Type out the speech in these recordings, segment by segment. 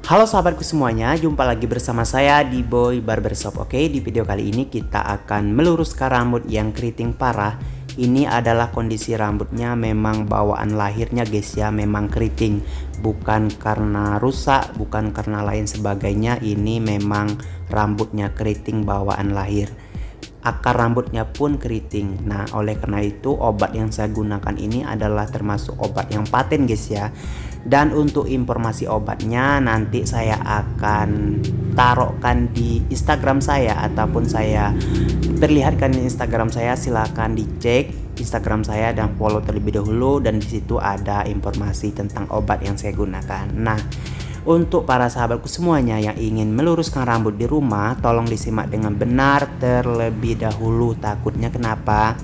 Halo sahabatku semuanya, jumpa lagi bersama saya di Boy Barbershop. Oke, di video kali ini kita akan meluruskan rambut yang keriting parah. Ini adalah kondisi rambutnya memang bawaan lahirnya guys ya, memang keriting. Bukan karena rusak, bukan karena lain sebagainya. Ini memang rambutnya keriting bawaan lahir. Akar rambutnya pun keriting. Nah, oleh karena itu obat yang saya gunakan ini adalah termasuk obat yang paten guys ya. Dan untuk informasi obatnya nanti saya akan taruhkan di Instagram saya ataupun saya perlihatkan di Instagram saya. Silahkan dicek Instagram saya dan follow terlebih dahulu, dan disitu ada informasi tentang obat yang saya gunakan. Nah, untuk para sahabatku semuanya yang ingin meluruskan rambut di rumah, tolong disimak dengan benar terlebih dahulu. Takutnya kenapa?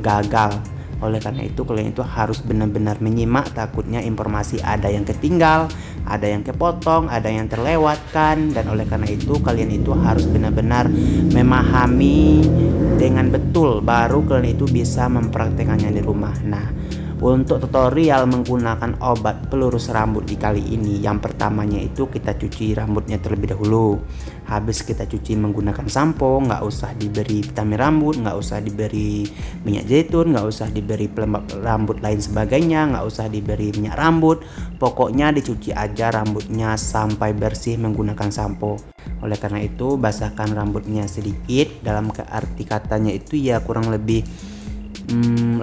Gagal. Oleh karena itu kalian itu harus benar-benar menyimak, takutnya informasi ada yang ketinggal, ada yang kepotong, ada yang terlewatkan. Dan oleh karena itu kalian itu harus benar-benar memahami dengan betul, baru kalian itu bisa mempraktekannya di rumah. Nah, untuk tutorial menggunakan obat pelurus rambut di kali ini, yang pertamanya itu kita cuci rambutnya terlebih dahulu. Habis kita cuci menggunakan sampo, nggak usah diberi vitamin rambut, nggak usah diberi minyak zaitun, nggak usah diberi pelembab rambut lain sebagainya, nggak usah diberi minyak rambut. Pokoknya dicuci aja rambutnya sampai bersih menggunakan sampo. Oleh karena itu basahkan rambutnya sedikit, dalam arti katanya itu ya kurang lebih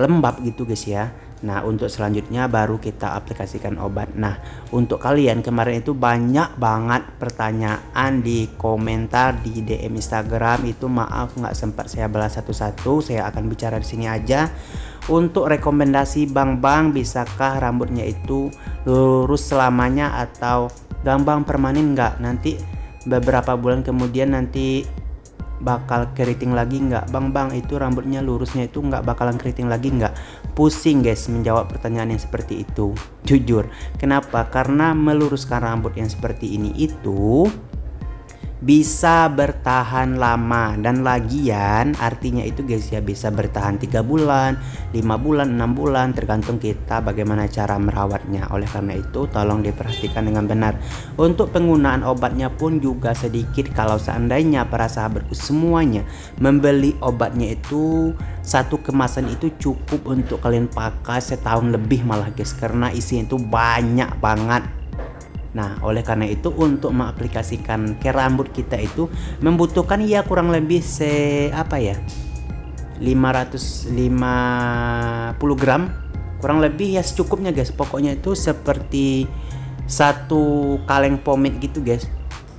lembab gitu guys ya. Nah, untuk selanjutnya baru kita aplikasikan obat. Nah, untuk kalian kemarin itu banyak banget pertanyaan di komentar di DM Instagram itu, maaf nggak sempat saya balas satu-satu. Saya akan bicara di sini aja. Untuk rekomendasi Bang, bisakah rambutnya itu lurus selamanya atau gambang permanen nggak? Nanti beberapa bulan kemudian nanti bakal keriting lagi nggak? Bang, itu rambutnya lurusnya itu nggak bakalan keriting lagi nggak? Pusing guys menjawab pertanyaan yang seperti itu. Jujur, kenapa? Karena meluruskan rambut yang seperti ini itu bisa bertahan lama, dan lagian artinya itu guys ya, bisa bertahan 3 bulan, 5 bulan, 6 bulan, tergantung kita bagaimana cara merawatnya. Oleh karena itu tolong diperhatikan dengan benar. Untuk penggunaan obatnya pun juga sedikit. Kalau seandainya para sahabatku semuanya membeli obatnya itu, satu kemasan itu cukup untuk kalian pakai setahun lebih malah guys, karena isinya itu banyak banget. Nah, oleh karena itu untuk mengaplikasikan ke rambut kita itu membutuhkan ya kurang lebih 550 gram, kurang lebih ya secukupnya guys. Pokoknya itu seperti satu kaleng pomade gitu guys,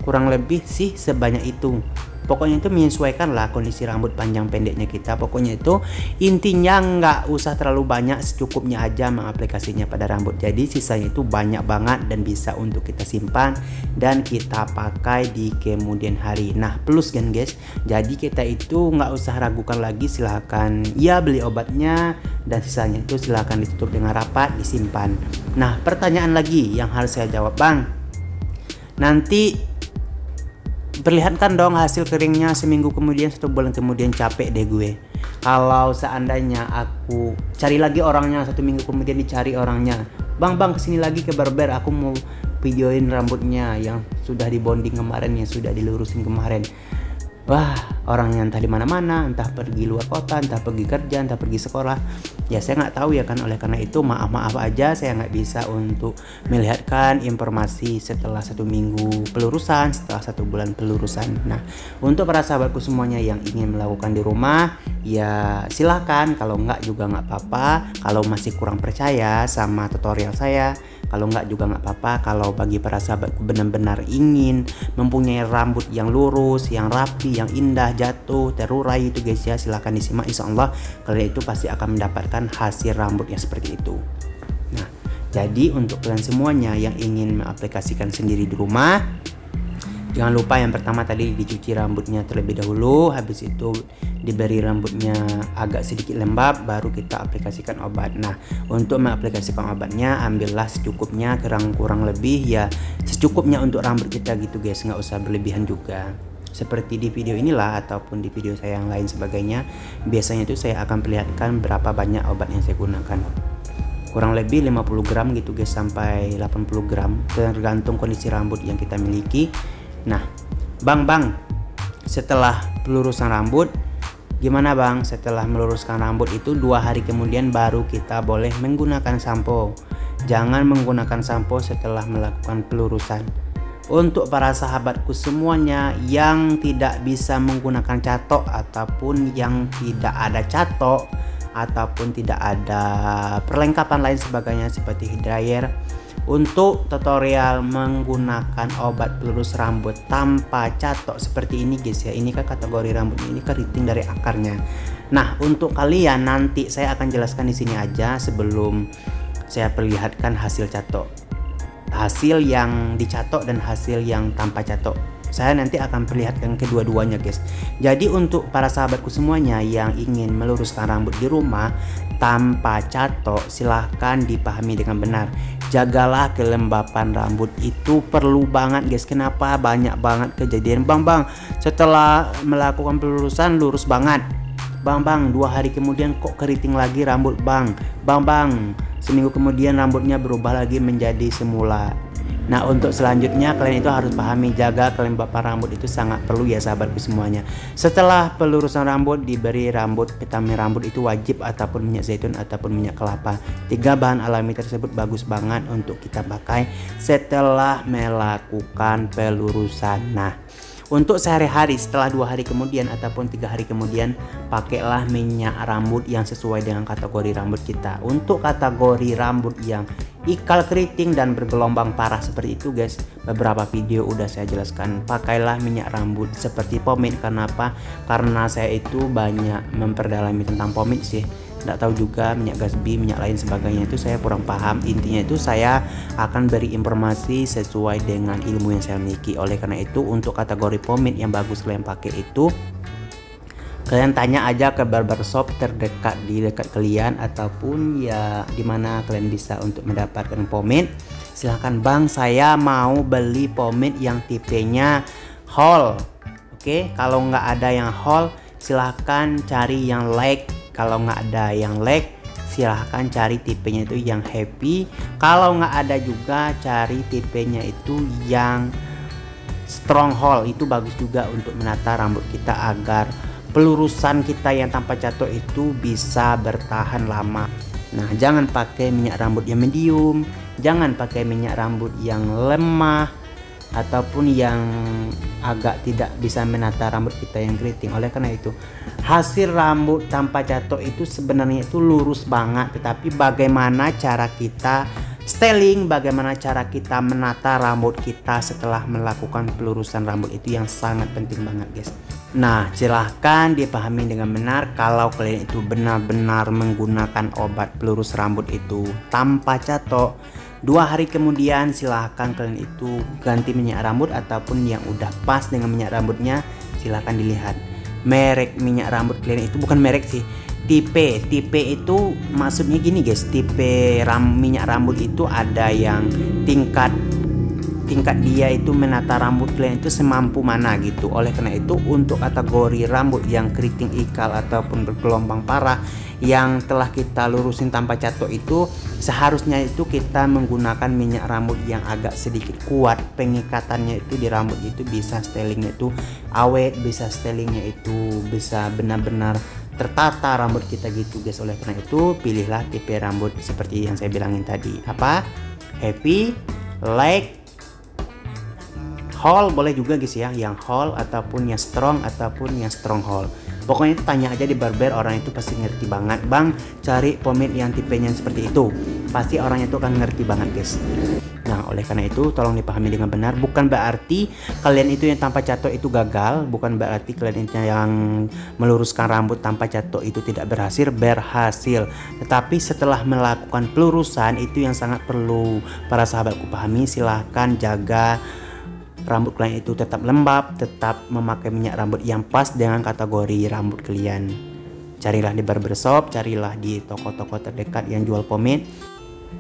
kurang lebih sih sebanyak itu. Pokoknya itu menyesuaikan lah kondisi rambut panjang pendeknya kita. Pokoknya itu intinya nggak usah terlalu banyak, secukupnya aja mengaplikasinya pada rambut. Jadi sisanya itu banyak banget dan bisa untuk kita simpan dan kita pakai di kemudian hari. Nah, plus kan guys, jadi kita itu nggak usah ragukan lagi, silahkan ya beli obatnya dan sisanya itu silahkan ditutup dengan rapat, disimpan. Nah, pertanyaan lagi yang harus saya jawab, Bang, nanti perlihatkan dong hasil keringnya seminggu kemudian, 1 bulan kemudian. Capek deh gue kalau seandainya aku cari lagi orangnya, 1 minggu kemudian dicari orangnya. Bang kesini lagi ke barber, aku mau videoin rambutnya yang sudah dibonding kemarin, yang sudah dilurusin kemarin. Wah, orangnya entah di mana-mana, entah pergi luar kota, entah pergi kerja, entah pergi sekolah. Ya saya nggak tahu ya kan. Oleh karena itu maaf aja, saya nggak bisa untuk melihatkan informasi setelah 1 minggu pelurusan, setelah 1 bulan pelurusan. Nah, untuk para sahabatku semuanya yang ingin melakukan di rumah, ya silahkan. Kalau nggak juga nggak apa-apa. Kalau masih kurang percaya sama tutorial saya, kalau nggak juga nggak apa-apa. Kalau bagi para sahabatku benar-benar ingin mempunyai rambut yang lurus, yang rapi, yang indah, jatuh, terurai itu guys ya, silahkan disimak. Insya Allah kalian itu pasti akan mendapatkan hasil rambut yang seperti itu. Nah, jadi untuk kalian semuanya yang ingin mengaplikasikan sendiri di rumah, jangan lupa yang pertama tadi dicuci rambutnya terlebih dahulu. Habis itu diberi rambutnya agak sedikit lembab, baru kita aplikasikan obat. Nah, untuk mengaplikasikan obatnya ambillah secukupnya, kurang lebih ya secukupnya untuk rambut kita gitu guys, nggak usah berlebihan juga. Seperti di video inilah ataupun di video saya yang lain sebagainya, biasanya itu saya akan perlihatkan berapa banyak obat yang saya gunakan. kurang lebih 50 gram gitu guys, sampai 80 gram tergantung kondisi rambut yang kita miliki. Nah bang, setelah pelurusan rambut gimana bang? Setelah meluruskan rambut itu 2 hari kemudian baru kita boleh menggunakan sampo. Jangan menggunakan sampo setelah melakukan pelurusan. Untuk para sahabatku semuanya yang tidak bisa menggunakan catok ataupun yang tidak ada catok ataupun tidak ada perlengkapan lain sebagainya seperti hair dryer, untuk tutorial menggunakan obat pelurus rambut tanpa catok seperti ini guys ya, ini kan kategori rambutnya ini keriting dari akarnya. Nah untuk kalian nanti saya akan jelaskan di sini aja sebelum saya perlihatkan hasil catok, hasil yang dicatok dan hasil yang tanpa catok. Saya nanti akan perlihatkan kedua-duanya guys. Jadi untuk para sahabatku semuanya yang ingin meluruskan rambut di rumah tanpa catok, silahkan dipahami dengan benar. Jagalah kelembapan rambut, itu perlu banget guys. Kenapa? Banyak banget kejadian bang setelah melakukan pelurusan lurus banget, bang 2 hari kemudian kok keriting lagi rambut bang, seminggu kemudian rambutnya berubah lagi menjadi semula. Nah untuk selanjutnya kalian itu harus pahami, jaga kelembapan rambut itu sangat perlu ya sahabatku semuanya. Setelah pelurusan rambut diberi vitamin rambut itu wajib, ataupun minyak zaitun ataupun minyak kelapa. 3 bahan alami tersebut bagus banget untuk kita pakai setelah melakukan pelurusan. Nah untuk sehari-hari setelah 2 hari kemudian ataupun 3 hari kemudian, pakailah minyak rambut yang sesuai dengan kategori rambut kita. Untuk kategori rambut yang ikal keriting dan bergelombang parah seperti itu guys, beberapa video udah saya jelaskan. Pakailah minyak rambut seperti pomade. Kenapa? Karena saya itu banyak memperdalami tentang pomade sih. Nggak tahu juga minyak gasbi, minyak lain sebagainya itu saya kurang paham. Intinya itu saya akan beri informasi sesuai dengan ilmu yang saya miliki. Oleh karena itu untuk kategori pomade yang bagus kalian pakai itu, kalian tanya aja ke barbershop terdekat di dekat kalian ataupun ya dimana kalian bisa untuk mendapatkan pomade. Silahkan bang, saya mau beli pomade yang tipenya hole. Oke, kalau nggak ada yang hole silahkan cari yang light. Kalau nggak ada yang leg, silahkan cari tipenya itu yang happy. Kalau nggak ada juga cari tipenya itu yang strong hole, itu bagus juga untuk menata rambut kita agar pelurusan kita yang tanpa catok itu bisa bertahan lama. Nah jangan pakai minyak rambut yang medium, jangan pakai minyak rambut yang lemah ataupun yang agak tidak bisa menata rambut kita yang keriting. Oleh karena itu hasil rambut tanpa catok itu sebenarnya itu lurus banget, tetapi bagaimana cara kita styling, bagaimana cara kita menata rambut kita setelah melakukan pelurusan rambut itu yang sangat penting banget guys. Nah silahkan dipahami dengan benar. Kalau kalian itu benar-benar menggunakan obat pelurus rambut itu tanpa catok, 2 hari kemudian silahkan kalian itu ganti minyak rambut ataupun yang udah pas dengan minyak rambutnya. Silahkan dilihat merek minyak rambut kalian itu, bukan merek sih, tipe itu maksudnya gini guys. Tipe minyak rambut itu ada yang tingkat dia itu menata rambut kalian itu semampu mana gitu. Oleh karena itu untuk kategori rambut yang keriting ikal ataupun bergelombang parah yang telah kita lurusin tanpa catok itu, seharusnya itu kita menggunakan minyak rambut yang agak sedikit kuat, pengikatannya itu di rambut itu bisa stylingnya itu awet, bisa stylingnya itu bisa benar-benar tertata rambut kita gitu guys. Oleh karena itu pilihlah tipe rambut seperti yang saya bilangin tadi, apa, happy, light, hole boleh juga guys ya, yang hole ataupun yang strong ataupun yang strong hole. Pokoknya itu tanya aja di barber, orang itu pasti ngerti banget. Bang cari pomade yang tipenya seperti itu, pasti orangnya itu akan ngerti banget guys. Nah oleh karena itu tolong dipahami dengan benar. Bukan berarti kalian itu yang tanpa catok itu gagal, bukan berarti kalian yang meluruskan rambut tanpa catok itu tidak berhasil. Tetapi setelah melakukan pelurusan itu yang sangat perlu para sahabatku pahami. Silahkan jaga rambut kalian itu tetap lembab, tetap memakai minyak rambut yang pas dengan kategori rambut kalian. Carilah di barbershop, carilah di toko-toko terdekat yang jual pomade.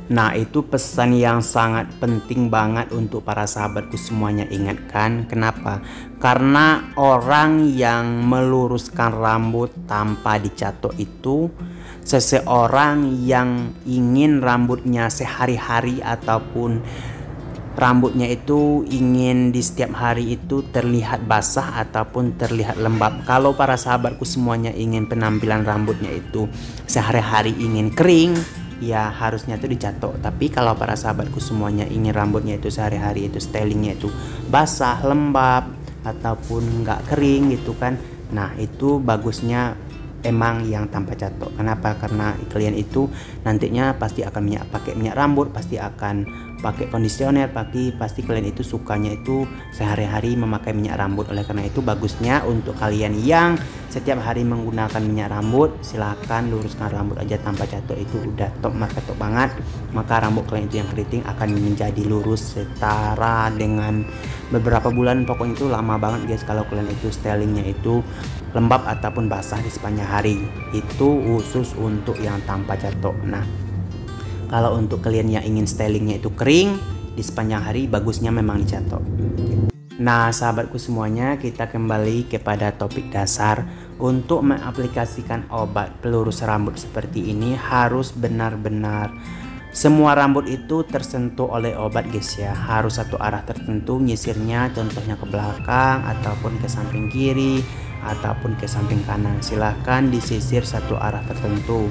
Nah itu pesan yang sangat penting banget untuk para sahabatku semuanya ingatkan. Kenapa? Karena orang yang meluruskan rambut tanpa dicatok itu seseorang yang ingin rambutnya sehari-hari ataupun rambutnya itu ingin di setiap hari itu terlihat basah ataupun terlihat lembab. Kalau para sahabatku semuanya ingin penampilan rambutnya itu sehari-hari ingin kering, ya harusnya itu dicatok. Tapi kalau para sahabatku semuanya ingin rambutnya itu sehari-hari itu stylingnya itu basah, lembab ataupun nggak kering gitu kan, nah itu bagusnya emang yang tanpa catok. Kenapa? Karena kalian itu nantinya pasti akan pakai minyak rambut, pasti akan pakai kondisioner, pasti kalian itu sukanya itu sehari-hari memakai minyak rambut. Oleh karena itu bagusnya untuk kalian yang setiap hari menggunakan minyak rambut, silahkan luruskan rambut aja tanpa catok. Itu udah top banget. Maka rambut kalian itu yang keriting akan menjadi lurus setara dengan beberapa bulan. Pokoknya itu lama banget guys kalau kalian itu stylingnya itu lembab ataupun basah di sepanjang hari. Itu khusus untuk yang tanpa catok. Nah, kalau untuk kalian yang ingin stylingnya itu kering di sepanjang hari, bagusnya memang dicatok. Nah, sahabatku semuanya, kita kembali kepada topik dasar. Untuk mengaplikasikan obat pelurus rambut seperti ini harus benar-benar semua rambut itu tersentuh oleh obat guys ya. Harus satu arah tertentu nyisirnya, contohnya ke belakang ataupun ke samping kiri ataupun ke samping kanan. Silahkan disisir satu arah tertentu.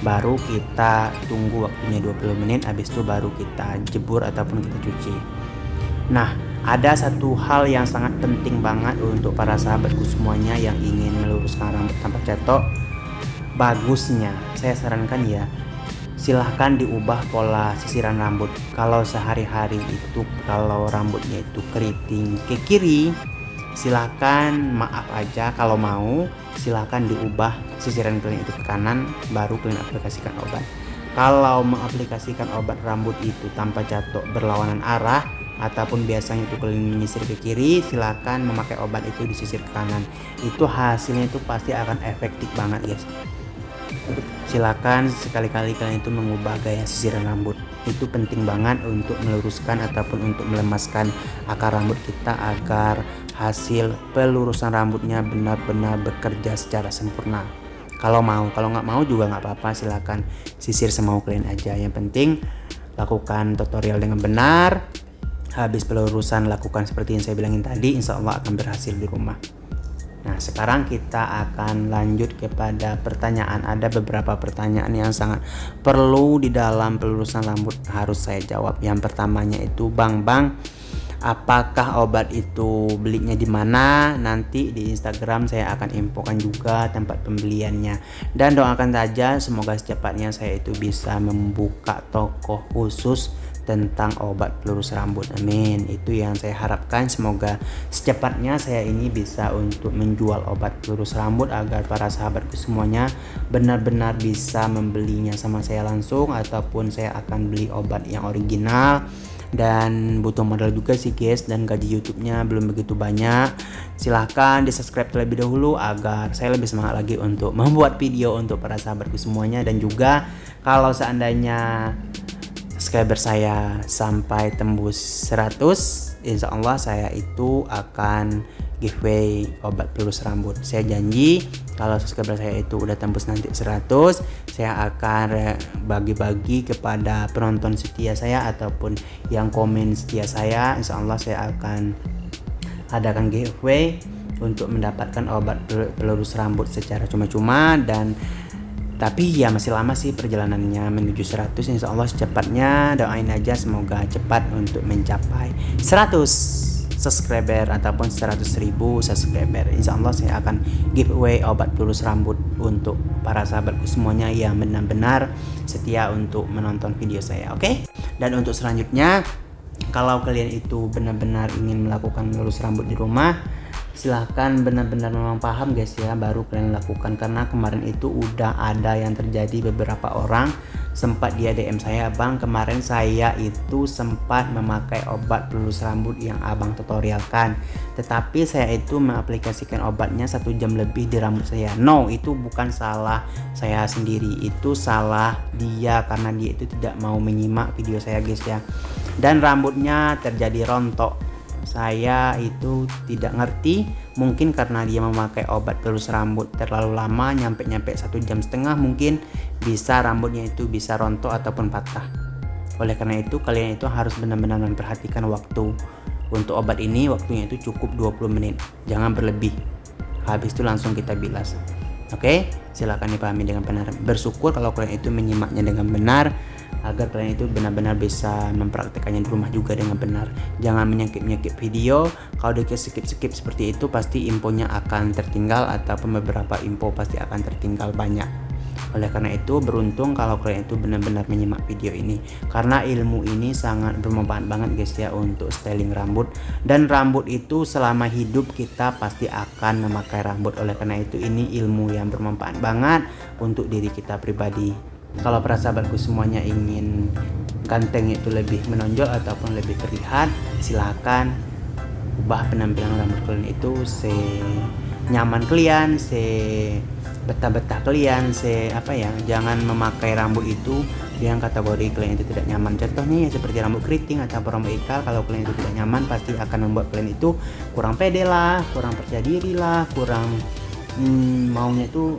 Baru kita tunggu waktunya 20 menit, habis itu baru kita jebur ataupun kita cuci. Nah, ada satu hal yang sangat penting banget untuk para sahabatku semuanya yang ingin meluruskan rambut tanpa catok. Bagusnya saya sarankan ya, silahkan diubah pola sisiran rambut. Kalau sehari-hari itu kalau rambutnya itu keriting ke kiri, silahkan maaf aja, kalau mau silahkan diubah sisiran kalian itu ke kanan, baru kalian aplikasikan obat. Kalau mengaplikasikan obat rambut itu tanpa catok berlawanan arah ataupun biasanya itu kalian menyisir ke kiri, silahkan memakai obat itu di sisir ke kanan. Itu hasilnya itu pasti akan efektif banget guys. Silakan sekali-kali kalian itu mengubah gaya sisiran rambut. Itu penting banget untuk meluruskan ataupun untuk melemaskan akar rambut kita agar hasil pelurusan rambutnya benar-benar bekerja secara sempurna. Kalau mau, kalau nggak mau juga nggak apa-apa, silakan sisir semau kalian aja. Yang penting lakukan tutorial dengan benar. Habis pelurusan lakukan seperti yang saya bilangin tadi, insya Allah akan berhasil di rumah. Nah, sekarang kita akan lanjut kepada pertanyaan. Ada beberapa pertanyaan yang sangat perlu di dalam pelurusan rambut harus saya jawab. Yang pertamanya itu, Bang, apakah obat itu belinya di mana? Nanti di Instagram saya akan infokan juga tempat pembeliannya. Dan doakan saja semoga secepatnya saya itu bisa membuka toko khusus tentang obat pelurus rambut. Amin. Itu yang saya harapkan. Semoga secepatnya saya ini bisa untuk menjual obat pelurus rambut agar para sahabatku semuanya benar-benar bisa membelinya sama saya langsung, ataupun saya akan beli obat yang original. Dan butuh modal juga sih guys, dan gaji YouTube-nya belum begitu banyak. Silahkan di subscribe terlebih dahulu agar saya lebih semangat lagi untuk membuat video untuk para sahabatku semuanya. Dan juga kalau seandainya subscriber saya sampai tembus 100, insya Allah saya itu akan giveaway obat pelurus rambut. Saya janji kalau subscriber saya itu udah tembus nanti 100, saya akan bagi-bagi kepada penonton setia saya ataupun yang komen setia saya. Insya Allah saya akan adakan giveaway untuk mendapatkan obat pelurus rambut secara cuma-cuma. Dan tapi ya masih lama sih perjalanannya menuju 100. Insya Allah secepatnya, doain aja semoga cepat untuk mencapai 100 subscriber ataupun 100.000 subscriber. Insya Allah saya akan giveaway obat pelurus rambut untuk para sahabatku semuanya yang benar-benar setia untuk menonton video saya. Oke? Dan untuk selanjutnya, kalau kalian itu benar-benar ingin melakukan pelurus rambut di rumah, silahkan benar-benar memang paham guys ya, baru kalian lakukan. Karena kemarin itu udah ada yang terjadi, beberapa orang sempat dia DM saya, Bang, kemarin saya itu sempat memakai obat pelurus rambut yang abang tutorialkan, tetapi saya itu mengaplikasikan obatnya 1 jam lebih di rambut saya. No, itu bukan salah saya sendiri, itu salah dia karena dia itu tidak mau menyimak video saya guys ya. Dan rambutnya terjadi rontok. saya itu tidak ngerti, mungkin karena dia memakai obat pelurus rambut terlalu lama, nyampe 1,5 jam mungkin bisa rambutnya itu bisa rontok ataupun patah. Oleh karena itu kalian itu harus benar-benar memperhatikan waktu untuk obat ini. Waktunya itu cukup 20 menit, jangan berlebih. Habis itu langsung kita bilas. Oke, silakan dipahami dengan benar. Bersyukur kalau kalian itu menyimaknya dengan benar, agar kalian itu benar-benar bisa mempraktekannya di rumah juga dengan benar. Jangan menyekip video. Kalau di skip seperti itu, pasti infonya akan tertinggal, ataupun beberapa info pasti akan tertinggal banyak. Oleh karena itu beruntung kalau kalian itu benar-benar menyimak video ini, karena ilmu ini sangat bermanfaat banget guys ya untuk styling rambut. Dan rambut itu selama hidup kita pasti akan memakai rambut. Oleh karena itu ini ilmu yang bermanfaat banget untuk diri kita pribadi. Kalau para sahabatku semuanya ingin ganteng itu lebih menonjol ataupun lebih terlihat, silahkan ubah penampilan rambut kalian itu senyaman kalian, betah-betah kalian, jangan memakai rambut itu yang kategori kalian itu tidak nyaman. Contohnya ya seperti rambut keriting atau rambut ikal. Kalau kalian itu tidak nyaman, pasti akan membuat kalian itu kurang pede lah, kurang percaya diri lah, kurang maunya itu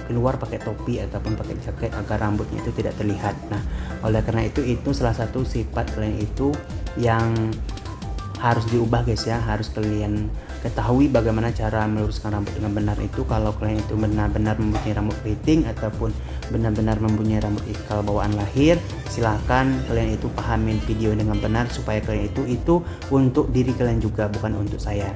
keluar pakai topi ataupun pakai jaket agar rambutnya itu tidak terlihat. Nah, oleh karena itu salah satu sifat kalian itu yang harus diubah guys ya. Harus kalian ketahui bagaimana cara meluruskan rambut dengan benar itu. Kalau kalian itu benar-benar mempunyai rambut keriting ataupun benar-benar mempunyai rambut ikal bawaan lahir, silahkan kalian itu pahamin video dengan benar, supaya kalian itu untuk diri kalian juga, bukan untuk saya,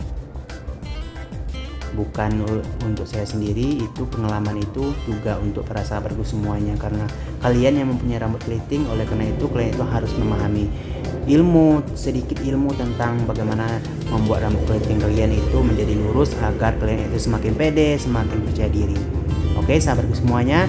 bukan untuk saya sendiri. Itu pengalaman itu juga untuk para sahabatku semuanya, karena kalian yang mempunyai rambut keriting. Oleh karena itu kalian itu harus memahami sedikit ilmu tentang bagaimana membuat rambut keriting kalian itu menjadi lurus, agar kalian itu semakin pede, semakin percaya diri. Oke sahabatku semuanya,